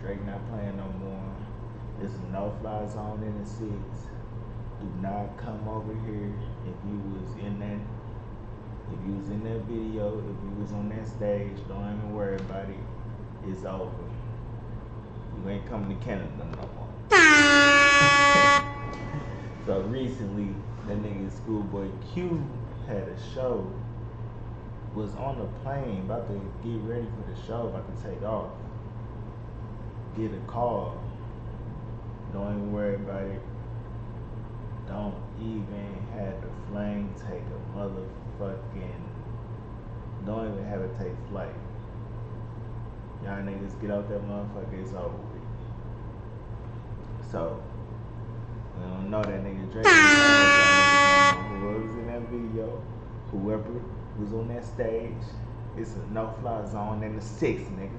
Drake not playing no more. There's a no-fly zone in the six. Do not come over here if you was in that. If you was in that video, if you was on that stage, don't even worry about it. It's over. You ain't coming to Canada no more. So recently, that nigga Schoolboy Q had a show. Was on the plane, about to get ready for the show, about to take off. Get a call. Don't even worry about it. Don't even have the plane take a motherfucking. Don't even have it take flight. Y'all niggas get out that motherfucker, it's over with. So, we don't know that nigga Drake. Whoever was in that video, whoever was on that stage, it's a no-fly zone in the six, nigga.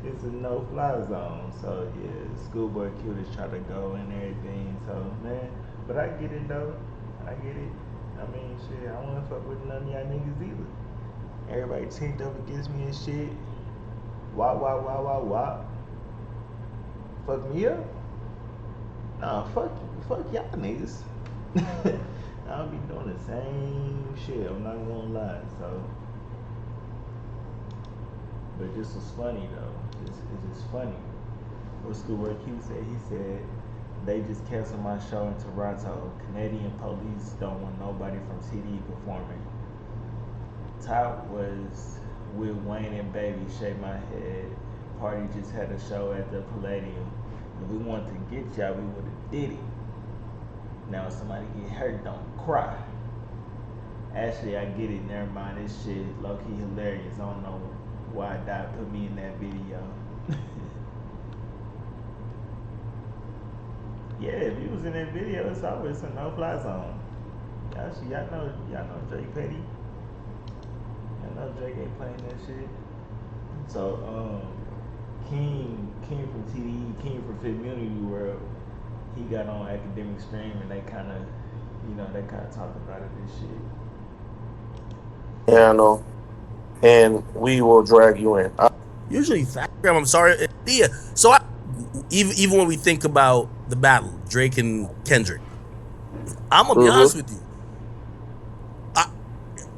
It's a no-fly zone. So yeah, Schoolboy Q is trying to go and everything. So man, but I get it though. I get it. I mean, shit, I don't wanna fuck with none of y'all niggas either. Everybody teamed up against me and shit. Wah. Fuck me up? Nah, fuck y'all niggas. I'll be doing the same shit. I'm not gonna lie. So, but this was funny though. It's just funny. What Schoolboy Q said? He said they just canceled my show in Toronto. Canadian police don't want nobody from TDE performing. Top was with Wayne and Baby, Shake My Head. Party just had a show at the Palladium. If we wanted to get y'all, we would have did it. Now if somebody get hurt, don't cry. Actually, I get it. Never mind. This shit low-key hilarious. I don't know why Dot put me in that video. Yeah, if he was in that video, it's always a no-fly zone. Y'all know Drake Petty. Y'all know Drake ain't playing that shit. So, King from TDE, King from Community World, he got on Academic Stream and they kind of talked about it and shit. Yeah, I know. And we will drag you in. Usually, I'm sorry. Yeah. So even when we think about the battle, Drake and Kendrick, I'm gonna be honest with you.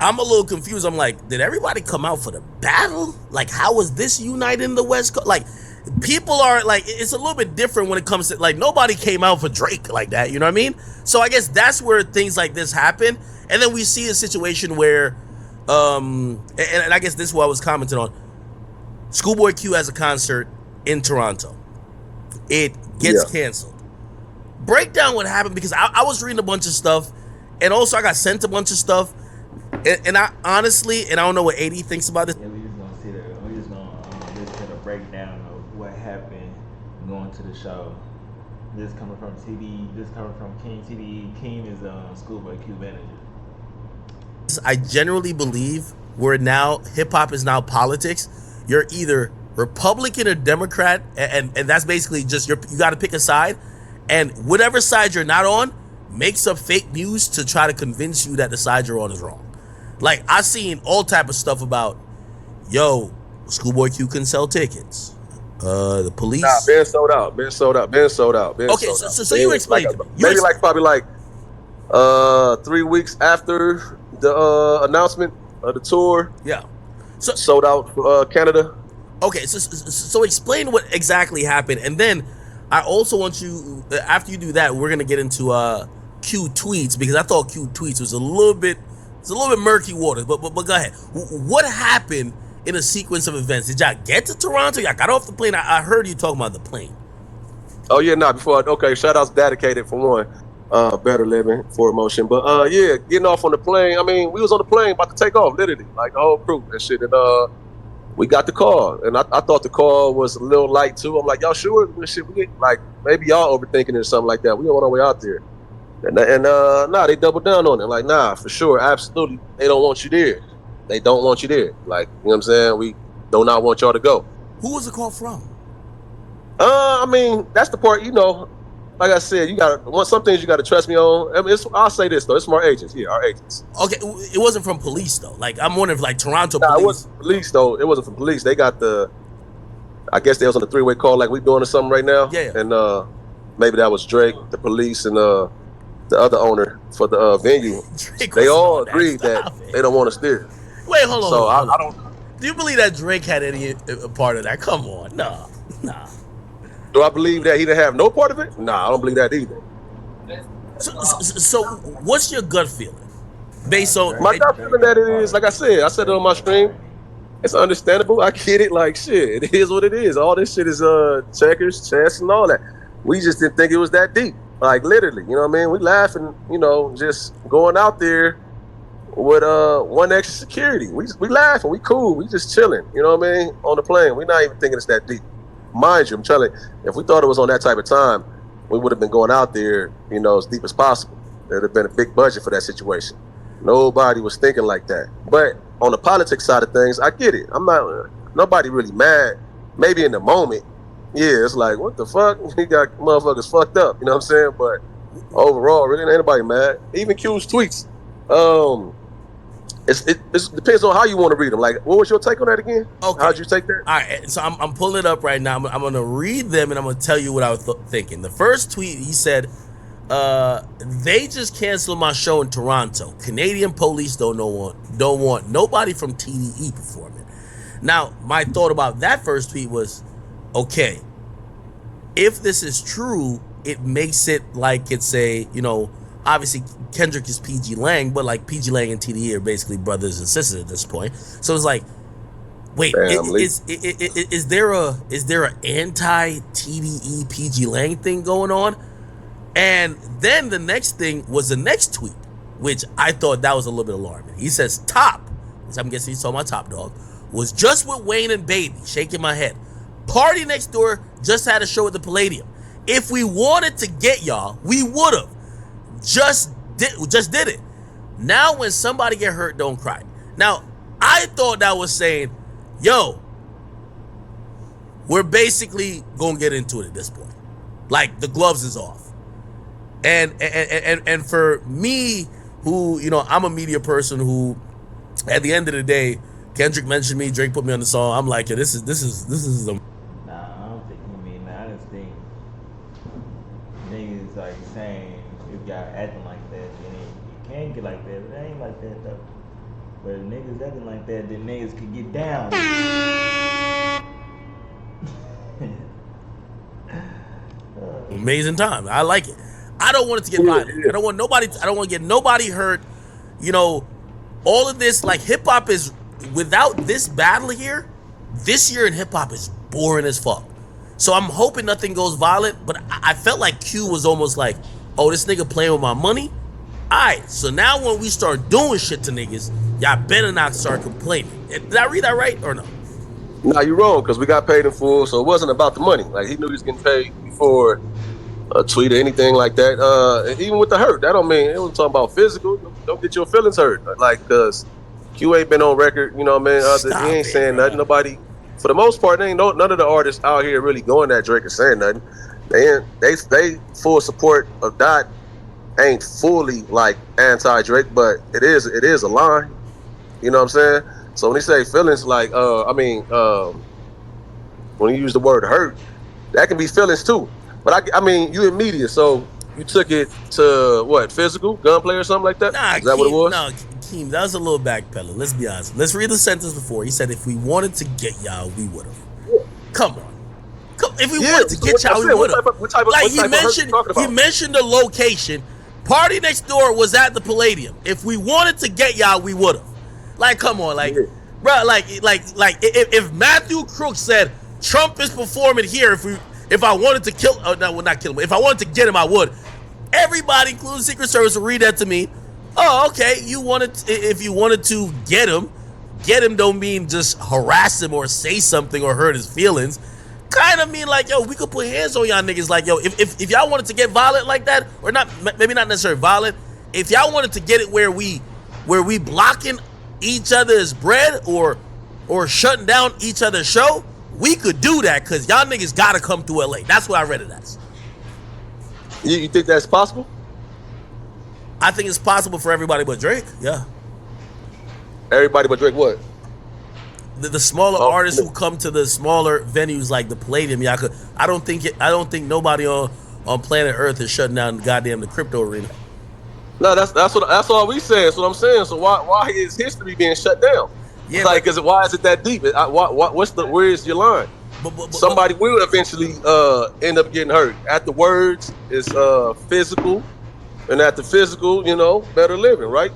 I'm a little confused. I'm like, did everybody come out for the battle? Like, how was this uniting the West Coast? Like, people are like, it's a little bit different when it comes to like nobody came out for Drake like that. You know what I mean? So I guess that's where things like this happen. And then we see a situation where, and I guess this is what I was commenting on. Schoolboy Q has a concert in Toronto. It gets canceled. Break down what happened, because I was reading a bunch of stuff, and also I got sent a bunch of stuff. And I honestly, and I don't know what AD thinks about this. Yeah, we just gonna sit there. We just gonna just get a breakdown of what happened going to the show. This coming from TDE. This coming from King. TDE. King is Schoolboy Q manager. I generally believe where now hip hop is now politics. You're either Republican or Democrat, and that's basically just you got to pick a side, and whatever side you're not on makes up fake news to try to convince you that the side you're on is wrong. Like, I've seen all type of stuff about, yo, Schoolboy Q can sell tickets. The police. Nah, been sold out. Okay, so you explain like, to me. Maybe probably 3 weeks after the announcement of the tour. Yeah. So sold out for Canada. Okay, so explain what exactly happened, and then I also want you, after you do that, we're gonna get into Q tweets, because I thought Q tweets was a little bit murky waters. But go ahead. What happened in a sequence of events? Did y'all get to Toronto? Y'all got off the plane? I heard you talking about the plane. Oh yeah, okay. Shout outs dedicated for one. Better living for emotion. But yeah, getting off on the plane. I mean, we was on the plane about to take off, literally, like the whole crew and shit. And we got the call, and I thought the call was a little light too. I'm like, y'all sure? Shit, we get, like, maybe y'all overthinking it or something like that. We on our way out there, and nah, they doubled down on it. Like, nah, for sure, absolutely, they don't want you there. They don't want you there. Like, you know what I'm saying? We do not want y'all to go. Who was the call from? I mean, that's the part, like I said, you got some things you got to trust me on. I mean, I'll say this though, it's from our agents. Yeah, our agents. Okay, it wasn't from police though. Like I'm wondering if like Toronto Nah, it police. wasn't police though. It wasn't from police. They got I guess they was on the three-way call like we doing or something right now. Yeah. And maybe that was Drake, the police, and the other owner for the venue. They all agreed that they don't want to steer. Wait, hold on. So hold on. I don't. Do you believe that Drake had any part of that? Come on, nah. Do I believe that he didn't have no part of it? Nah, I don't believe that either. So what's your gut feeling? Based on my gut feeling that it is, like I said it on my stream. It's understandable. I get it. Like shit, it is what it is. All this shit is checkers, chess, and all that. We just didn't think it was that deep. Like literally, you know what I mean? We laughing, you know, just going out there with one extra security. We laughing, we cool, we just chilling. You know what I mean? On the plane, we're not even thinking it's that deep. Mind you, I'm telling you, if we thought it was on that type of time, we would have been going out there, you know, as deep as possible. There'd have been a big budget for that situation. Nobody was thinking like that. But on the politics side of things, I get it. I'm not, nobody really mad. Maybe in the moment, yeah, it's like, what the fuck? He got motherfuckers fucked up, you know what I'm saying? But overall, really ain't anybody mad. Even Q's tweets, it depends on how you want to read them. Like, what was your take on that again? Okay. How'd you take that? All right, so I'm pulling it up right now. I'm going to read them and I'm going to tell you what I was thinking. The first tweet, he said, they just canceled my show in Toronto. Canadian police don't want nobody from TDE performing. Now, my thought about that first tweet was, okay, if this is true, it makes it like it's a, you know, obviously Kendrick is PG Lang, but like PG Lang and TDE are basically brothers and sisters at this point. So it's like, wait, is there a anti TDE PG Lang thing going on? And then the next thing was the next tweet, which I thought that was a little bit alarming. He says, Top, which I'm guessing he's talking about Top Dog, was just with Wayne and Baby, shaking my head. Party Next Door just had a show at the Palladium. If we wanted to get y'all, we would have. Just did it. Now when somebody get hurt, don't cry. Now, I thought that was saying, yo, we're basically gonna get into it at this point. Like the gloves is off. And for me, who, you know, I'm a media person who, at the end of the day, Kendrick mentioned me, Drake put me on the song. I'm like, yeah, this is the. Nah, I don't think you mean that. I just think niggas like saying if y'all acting like that, then it can get like that. It ain't like that though. But if niggas acting like that, then niggas can get down. Amazing time. I like it. I don't want it to get violent. I don't want to get nobody hurt. You know, all of this, like hip hop is, without this battle here, this year in hip hop is boring as fuck. So I'm hoping nothing goes violent, but I felt like Q was almost like, oh, this nigga playing with my money? Alright, so now when we start doing shit to niggas, y'all better not start complaining. Did I read that right or no? Nah, you're wrong, because we got paid in full, so it wasn't about the money. Like, he knew he was getting paid before a tweet or anything like that. Even with the hurt, that don't mean, it wasn't talking about physical. Don't get your feelings hurt. Like, because Q ain't been on record, you know what I mean? He ain't saying nothing. Nobody, for the most part, none of the artists out here really going at Drake and saying nothing. They full support of Dot ain't fully like anti-Drake, but it is a line. You know what I'm saying? So when he say feelings, like when you use the word hurt, that can be feelings too. But I mean, you in media, so you took it to what, physical, gunplay or something like that? Nah, is that what it was? No, Keem, that was a little backpedaling. Let's be honest. Let's read the sentence before. He said, if we wanted to get y'all, we would have. Yeah. Come on. If we wanted to get y'all, we would have. Like he mentioned the location. Party Next Door was at the Palladium. If we wanted to get y'all, we would have. Like, come on, like, bro, like if Matthew Crook said Trump is performing here, if I wanted to kill, not kill him. If I wanted to get him, I would. Everybody, including Secret Service, will read that to me. Oh, okay. If you wanted to get him don't mean just harass him or say something or hurt his feelings. Kind of mean like, yo, we could put hands on y'all niggas. Like, yo, if y'all wanted to get violent like that, or not, maybe not necessarily violent. If y'all wanted to get it where we blocking each other's bread or shutting down each other's show, we could do that, because y'all niggas gotta come to LA. That's what I read it as. You think that's possible? I think it's possible for everybody but Drake. Yeah. Everybody but Drake, what? The smaller Oh, artists who come to the smaller venues like the Palladium, I don't think nobody on planet Earth is shutting down the crypto arena. no, that's all we saying. That's what I'm saying. So why is history being shut down? Yeah, Like, why is it that deep? Where is your line? but Somebody will eventually end up getting hurt. Afterwards, it's physical, and after physical, better living, right?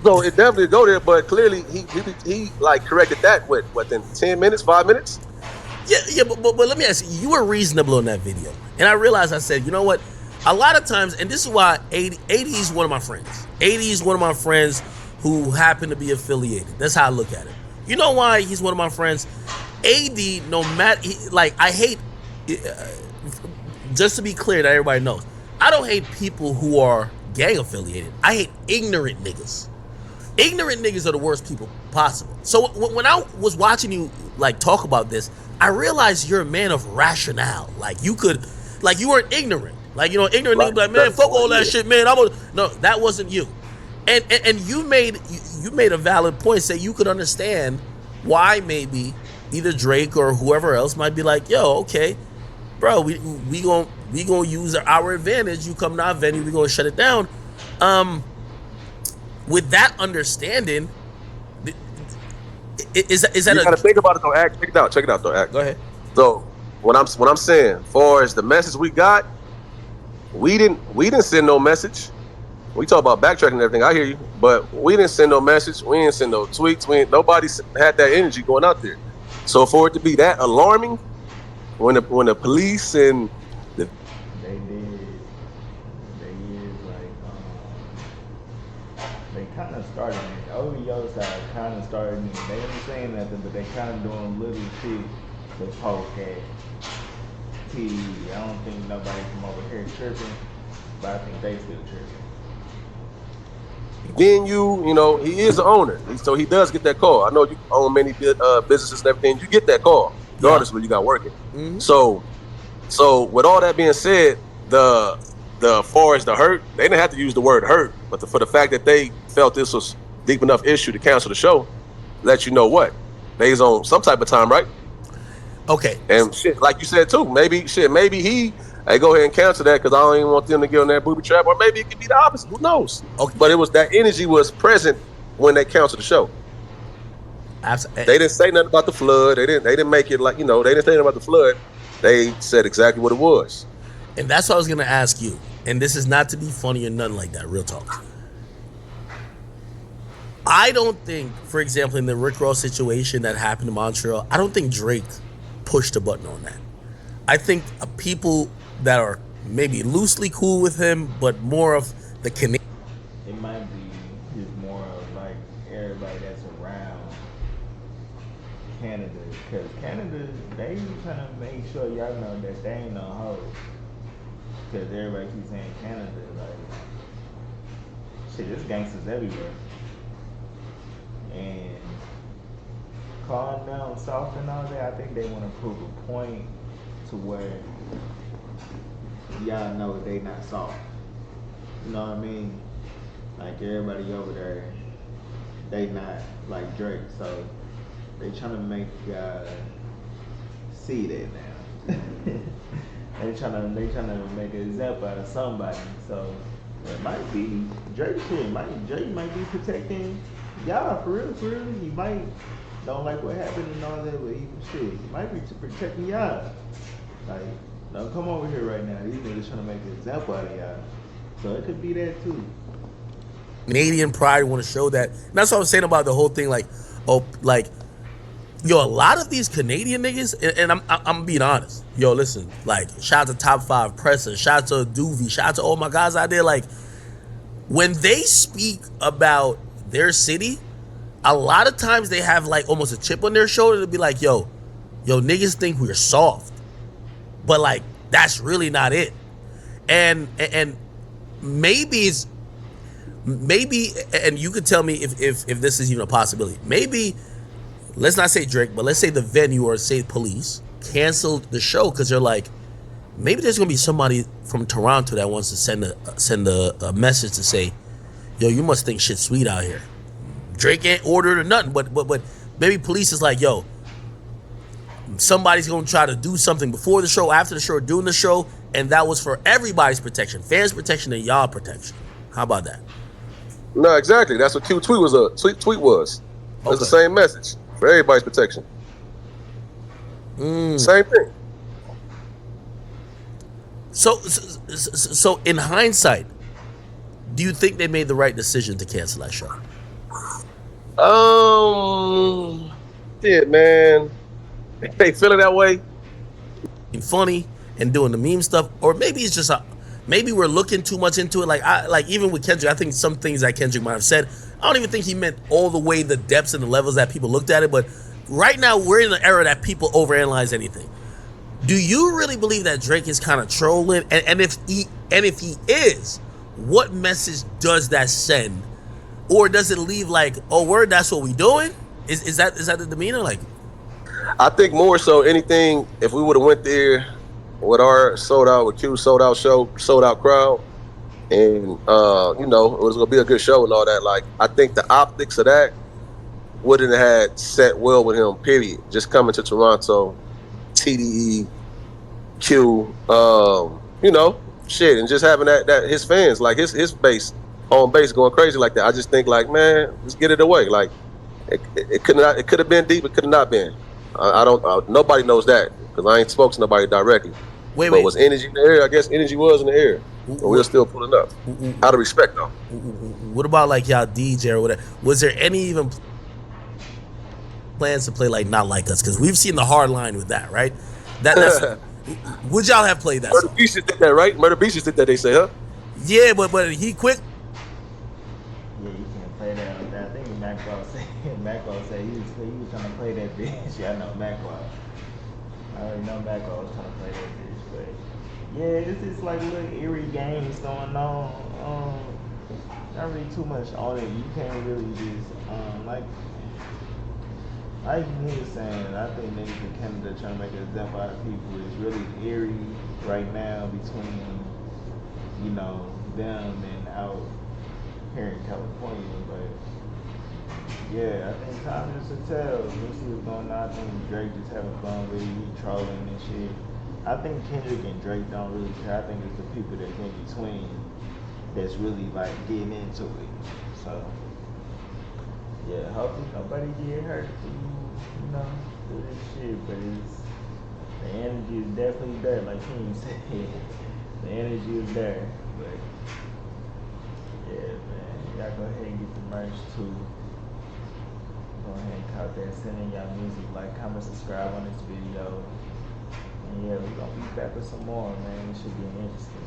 So it definitely go there, but clearly he like corrected that within 10 minutes, 5 minutes. Yeah, but let me ask you, you were reasonable in that video. And I realized, I said, you know what? A lot of times, and this is why 80 is one of my friends. 80 is one of my friends who happen to be affiliated. That's how I look at it. You know why he's one of my friends? AD, no matter, I hate, just to be clear that everybody knows, I don't hate people who are gang affiliated. I hate ignorant niggas. Ignorant niggas are the worst people possible. So when I was watching you talk about this, I realized you're a man of rationale. You weren't ignorant. Ignorant niggas be like, man, fuck all that shit, man. No, that wasn't you. And you made a valid point. Say you could understand why maybe either Drake or whoever else might be like, yo, okay, bro, we gonna use our advantage. You come to our venue, we gonna shut it down. With that understanding, is that you gotta think about it though, Act. Check it out though, Act. Go ahead. So what I'm saying, as far as the message we got, we didn't send no message. We talk about backtracking and everything. I hear you, but we didn't send no message. We didn't send no tweets. Nobody had that energy going out there. So for it to be that alarming, when the police and the they kind of started it. The OVO side kind of started it. They ain't saying nothing, but they kind of doing little shit to poke at TV. I don't think nobody from over here tripping, but I think they still tripping. venue, he is the owner, so he does get that call. I know you own many businesses and everything. You get that call, regardless of where you got working. Mm-hmm. So with all that being said, the far as the hurt, they didn't have to use the word hurt, but for the fact that they felt this was deep enough issue to cancel the show, let you know what they's on some type of time, right? Okay. And shit, like you said too, maybe he. Hey, go ahead and cancel that because I don't even want them to get on that booby trap. Or maybe it could be the opposite. Who knows? Okay. But it was that energy was present when they canceled the show. Absolutely. They didn't say nothing about the flood. They didn't make it they didn't say nothing about the flood. They said exactly what it was. And that's what I was gonna ask you. And this is not to be funny or nothing like that. Real talk. I don't think, for example, in the Rick Ross situation that happened in Montreal, I don't think Drake pushed a button on that. I think people that are maybe loosely cool with him, but more of the Canadian. It might be just more of everybody that's around Canada, because Canada, they trying to make sure y'all know that they ain't no hoes. Because everybody keeps saying Canada, shit, there's gangsters everywhere. And calm down, soft and all that, I think they want to prove a point to where y'all know they not soft. You know what I mean? Everybody over there, they not like Drake, so they trying to make y'all see that now. they trying to make an example out of somebody. So it might be Drake shit. Drake might be protecting y'all for real. He might don't like what happened and all that, but he might be protecting y'all. Don't come over here right now. These niggas trying to make an example out of y'all. So it could be that too. Canadian pride want to show that. And that's what I was saying about the whole thing. A lot of these Canadian niggas, and I'm being honest. Yo, listen, shout out to Top 5 Presser, shout out to Doovie, shout out to all my guys out there. When they speak about their city, a lot of times they have almost a chip on their shoulder to be like, yo, niggas think we're soft. But that's really not it. And maybe, and you could tell me if this is even a possibility. Maybe, let's not say Drake, but let's say the venue or say police canceled the show because they're like, maybe there's gonna be somebody from Toronto that wants to send a message to say, yo, you must think shit's sweet out here. Drake ain't ordered or nothing, but maybe police is like, yo, somebody's gonna try to do something before the show, after the show, during the show, and that was for everybody's protection, fans' protection, and y'all protection. How about that? No, exactly. That's what Q tweet was. Tweet was. It's the same message for everybody's protection. Same thing. So in hindsight, do you think they made the right decision to cancel that show? Yeah, man. They feeling that way. Funny and doing the meme stuff, or maybe it's just maybe we're looking too much into it. Like even with Kendrick, I think some things that Kendrick might have said, I don't even think he meant all the way the depths and the levels that people looked at it. But right now we're in an era that people overanalyze anything. Do you really believe that Drake is kind of trolling? And if he is, what message does that send? Or does it leave like, oh, word, that's what we doing? Is that the demeanor? Like, I think more so anything, if we would have went there with our with Q sold out show, sold out crowd, and it was gonna be a good show and all that. Like, I think the optics of that wouldn't have had set well with him. Period. Just coming to Toronto, TDE, Q, shit, and just having that his fans, like his base, home base, going crazy like that. I just think, like, man, let's get it away. Like, it could have been deep. It could have not been. I don't. Nobody knows that because I ain't spoke to nobody directly. But was energy in the air? I guess energy was in the air. But we were still pulling up. Out of respect, though. What about like y'all DJ or whatever? Was there any even plans to play like Not Like Us? Because we've seen the hard line with that, right? That's would y'all have played that? Murder Beasts did that, right? Murder Beasts did that. They say, huh? Yeah, but he quit. Yeah, you can't play that. I think Macwell said he was trying to play that bitch. Yeah, I know Macwell. I already know Macwell was trying to play that bitch, but yeah, it's just like little eerie games going on. Not really too much on it. You can't really just like he was saying, I think niggas in Canada trying to make an example out of people is really eerie right now between, them and out here in California. But yeah, I think time is to tell. We'll see what's going on. I think Drake just having fun with it, he trolling and shit. I think Kendrick and Drake don't really care. I think it's the people that's in between that's really like getting into it. So yeah, hopefully nobody get hurt do this shit, but the energy is definitely there, like King said. The energy is there, but yeah, man, y'all go ahead and get the merch too. Go ahead and cop that, send in y'all music, like, comment, subscribe on this video, and yeah, we're gonna be back with some more, man. It should be interesting.